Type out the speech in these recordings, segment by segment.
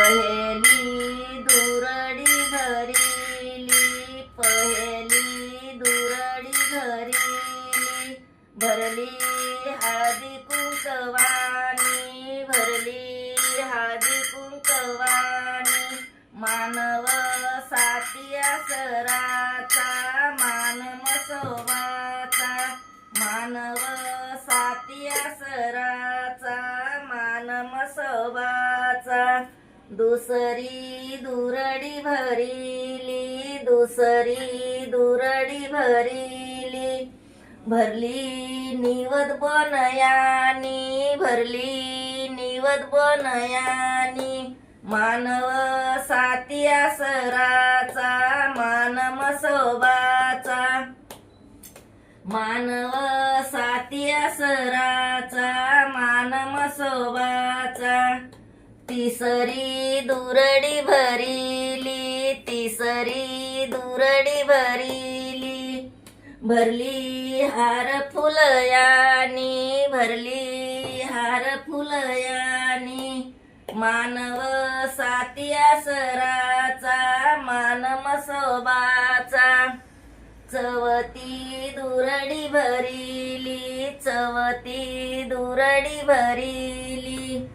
पहेली दुरडी भरिली, पहेली दुरडी भरिली, भरली हळदी कुंकवानी, भरली हळदी कुंकवानी, मानव सातिया सराचा, मान मसोबाचा, मानव सातिया सराचा, मान मसोबाचा, दुसरी दुरडी भरिली, दुसरी दुरडी भरिली, भरली निवद बनयानी, भरली निवद बनयानी, मानव सातिया सराचा, मान मसोबाचा, मानव सातिया सराचा, मान मसोबाचा, तिसरी दुरडी भरिली, तिसरी दुरडी भरिली, भरली हार फुलयानी, भरली हार फुलयानी, मानव सातिया सराचा, मान मसोबाचा, चवती दुरडी भरिली, चवती दुरडी भरिली,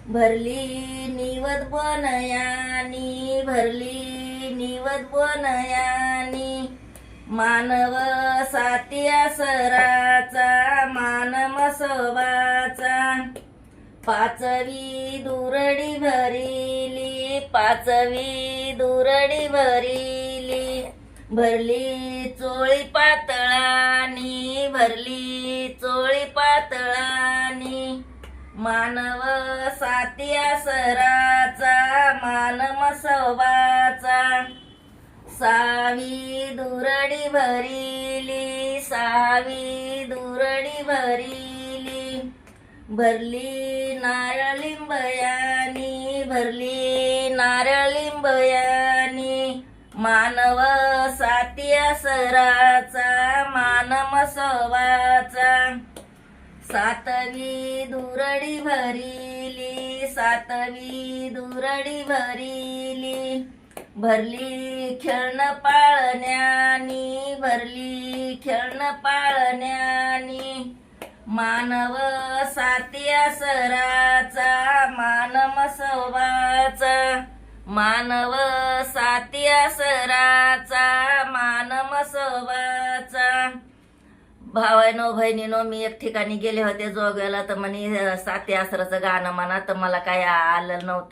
भरली निवद बनयानी, भरली निवद बनयानी, मानव सातिया सराचा, मान मसोबाचा, पाचवी दुरडी भरिली, पाचवी दुरडी भरिली, भरली चोळी पातळानी, भरली चोळी पातळानी, मानव सातिया सराचा, मान मसोबाचा, सहावी दुरडी भरिली, सहावी दुरडी भरिली, भरली नारळ लिंबयानी, भरली नारळ लिंबयानी, मानव सातिया सराचा, मान मसोबाचा, सातवी दुरडी भरिली, सातवी दुरडी भरिली, भरली खेळणं पाळण्यानी, भरली खेळणं पाळण्यानी, मानव सातिया सराचा, मान मसोबाचा, मानव सातिया सराचा, मान मसोबाचा. भावानो बहिणीनो, मी एक ठिकाणी गेले होते जोग्याला, तर म्हणे साती आसराचं गाणं म्हणा, तर मला काय आलं नव्हतं.